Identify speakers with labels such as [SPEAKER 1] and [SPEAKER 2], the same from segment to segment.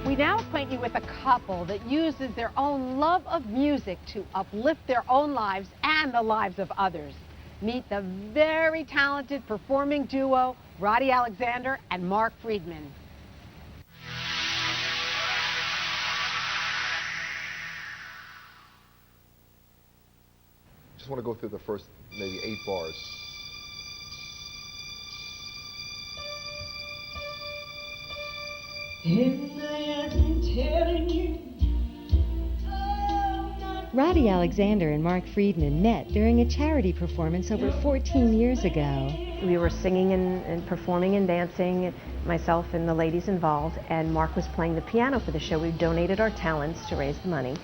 [SPEAKER 1] We now acquaint you with a couple that uses their own love of music to uplift their own lives and the lives of others. Meet the very talented performing duo, Roddy Alexander and Mark Friedman.
[SPEAKER 2] Just want to go through the first maybe 8 bars.
[SPEAKER 3] Roddy Alexander and Mark Friedman met during a charity performance over 14 years ago.
[SPEAKER 4] We were singing and performing and dancing, myself and the ladies involved, and Mark was playing the piano for the show. We donated our talents to raise the money.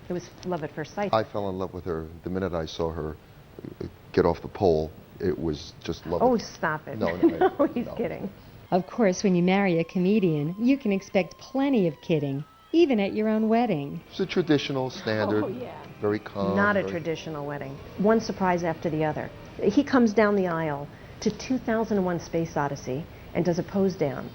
[SPEAKER 4] It was love at first sight.
[SPEAKER 2] I fell in love with her the minute I saw her get off the pole. It was just love.
[SPEAKER 4] Oh, stop it.
[SPEAKER 2] No,
[SPEAKER 4] no, he's
[SPEAKER 2] no.
[SPEAKER 4] kidding.
[SPEAKER 3] Of course, when you marry a comedian, you can expect plenty of kidding, even at your own wedding.
[SPEAKER 2] It's a traditional, standard,
[SPEAKER 4] Oh, yeah.
[SPEAKER 2] very calm.
[SPEAKER 4] Not a
[SPEAKER 2] very...
[SPEAKER 4] traditional wedding. One surprise after the other. He comes down the aisle to 2001 Space Odyssey and does a pose down.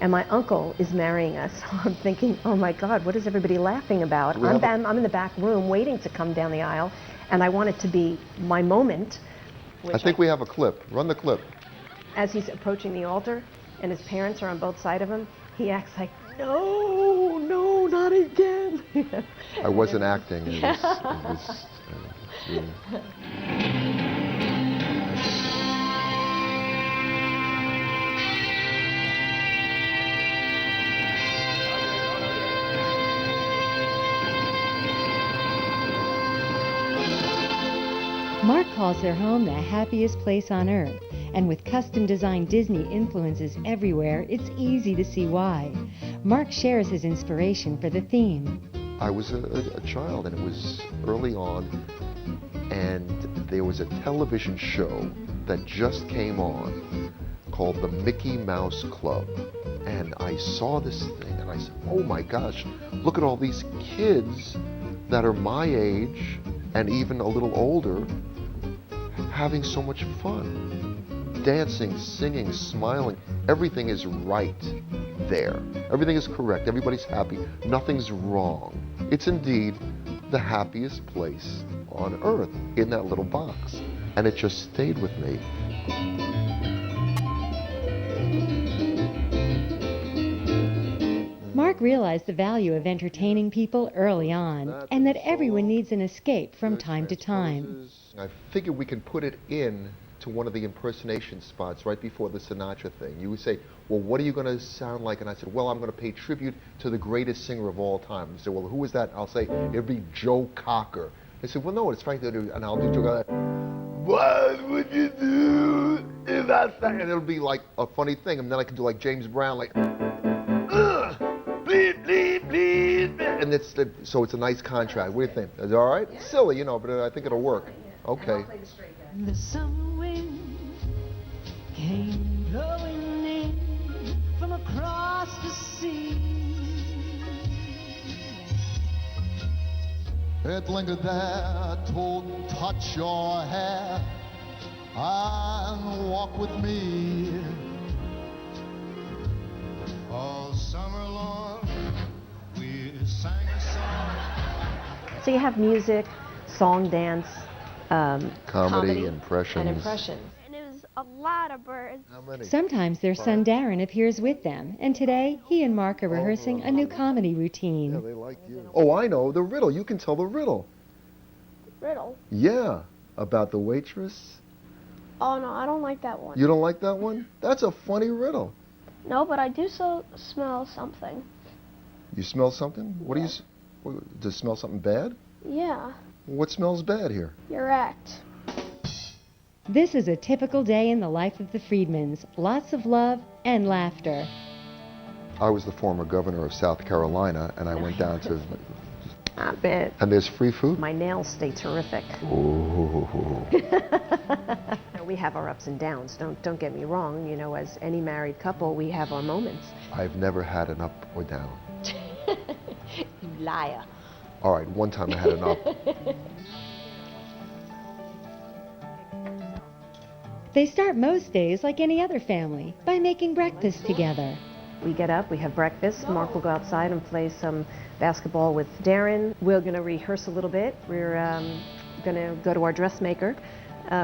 [SPEAKER 4] And my uncle is marrying us. So I'm thinking, oh my God, what is everybody laughing about? I'm in the back room waiting to come down the aisle, and I want it to be my moment.
[SPEAKER 2] I think we have a clip. Run the clip.
[SPEAKER 4] As he's approaching the altar, and his parents are on both sides of him, he acts like, no, no, not again.
[SPEAKER 2] I wasn't acting. It was really...
[SPEAKER 3] Mark calls their home the happiest place on earth, and with custom-designed Disney influences everywhere, it's easy to see why. Mark shares his inspiration for the theme.
[SPEAKER 2] I was a child, and it was early on, and there was a television show that just came on called the Mickey Mouse Club. And I saw this thing, and I said, oh my gosh, look at all these kids that are my age and even a little older having so much fun. Dancing, singing, smiling, everything is right there. Everything is correct, everybody's happy, nothing's wrong. It's indeed the happiest place on earth in that little box. And it just stayed with me.
[SPEAKER 3] Mark realized the value of entertaining people early on, and that everyone needs an escape from time to time.
[SPEAKER 2] I figured we can put it in to one of the impersonation spots right before the Sinatra thing. You would say, well, what are you going to sound like? And I said, well, I'm going to pay tribute to the greatest singer of all time. You say, well, who is that? I'll say, it'll be Joe Cocker. They said, well, no, it's Frank. And I'll do Joe Cocker. What would you do if I sang? And it'll be like a funny thing. And then I can do like James Brown, like, bleep, bleep, bleep. And so it's a nice contrast. What do you think? Is it all right? Yeah. Silly, you know, but I think it'll work. Okay.
[SPEAKER 5] The summer wind came blowing in from across the sea.
[SPEAKER 6] It lingered there to touch your hair and walk with me all summer long. We sang a song.
[SPEAKER 4] So you have music, song, dance,
[SPEAKER 2] comedy, impressions.
[SPEAKER 4] And impressions.
[SPEAKER 7] And it was a lot of birds.
[SPEAKER 2] How many?
[SPEAKER 3] Sometimes their son Darren appears with them, and today he and Mark are rehearsing a new comedy
[SPEAKER 2] Yeah,
[SPEAKER 3] routine.
[SPEAKER 2] they like you. Oh, I know, the riddle. You can tell the riddle.
[SPEAKER 7] Riddle.
[SPEAKER 2] Yeah, about the waitress.
[SPEAKER 7] Oh no, I don't like that one.
[SPEAKER 2] You don't like that one? That's a funny riddle.
[SPEAKER 7] No, but I do smell something.
[SPEAKER 2] You smell something? What do you... Does it smell something bad?
[SPEAKER 7] Yeah,
[SPEAKER 2] What smells bad here?
[SPEAKER 7] your act.
[SPEAKER 3] This is a typical day in the life of the Friedmans. Lots of love and laughter.
[SPEAKER 2] I was the former governor of South Carolina, and I went down to...
[SPEAKER 4] I bet.
[SPEAKER 2] And there's free food?
[SPEAKER 4] My nails stay terrific.
[SPEAKER 2] Ooh.
[SPEAKER 4] We have our ups and downs. Don't get me wrong. You know, as any married couple, we have our moments.
[SPEAKER 2] I've never had an up or down.
[SPEAKER 4] You liar.
[SPEAKER 2] All right, one time I had an up.
[SPEAKER 3] They start most days like any other family, by making breakfast together.
[SPEAKER 4] We get up, we have breakfast. Mark will go outside and play some basketball with Darren. We're going to rehearse a little bit. We're going to go to our dressmaker.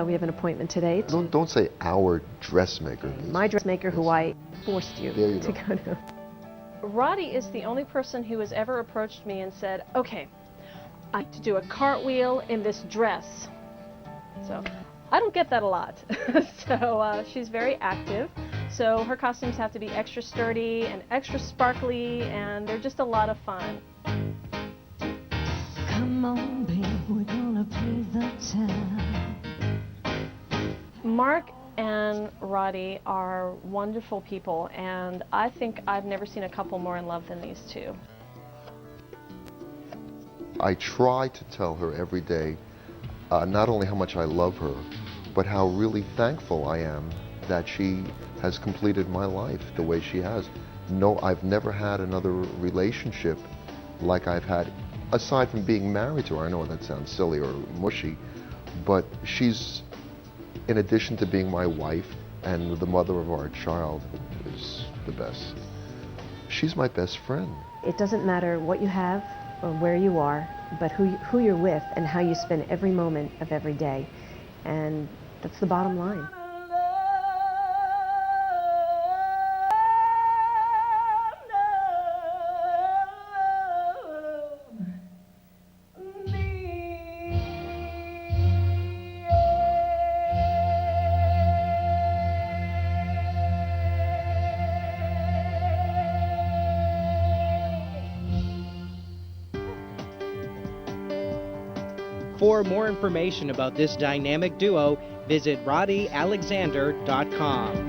[SPEAKER 4] We have an appointment today.
[SPEAKER 2] Don't say our dressmaker.
[SPEAKER 4] My dressmaker, who I forced you,
[SPEAKER 2] There you
[SPEAKER 4] to
[SPEAKER 2] go.
[SPEAKER 4] go to.
[SPEAKER 8] Roddy is the only person who has ever approached me and said, okay, I have to do a cartwheel in this dress. So I don't get that a lot. So she's very active. So her costumes have to be extra sturdy and extra sparkly, and they're just a lot of fun.
[SPEAKER 5] Come on, babe, we're gonna play the town.
[SPEAKER 8] Mark and Roddy are wonderful people, and I think I've never seen a couple more in love than these two.
[SPEAKER 2] I try to tell her every day not only how much I love her, but how really thankful I am that she has completed my life the way she has. No, I've never had another relationship like I've had, aside from being married to her. I know that sounds silly or mushy, but she's, in addition to being my wife and the mother of our child, is the best. She's my best friend.
[SPEAKER 4] It doesn't matter what you have or where you are, but who you're with and how you spend every moment of every day. And that's the bottom line.
[SPEAKER 9] For more information about this dynamic duo, visit RoddyAlexander.com.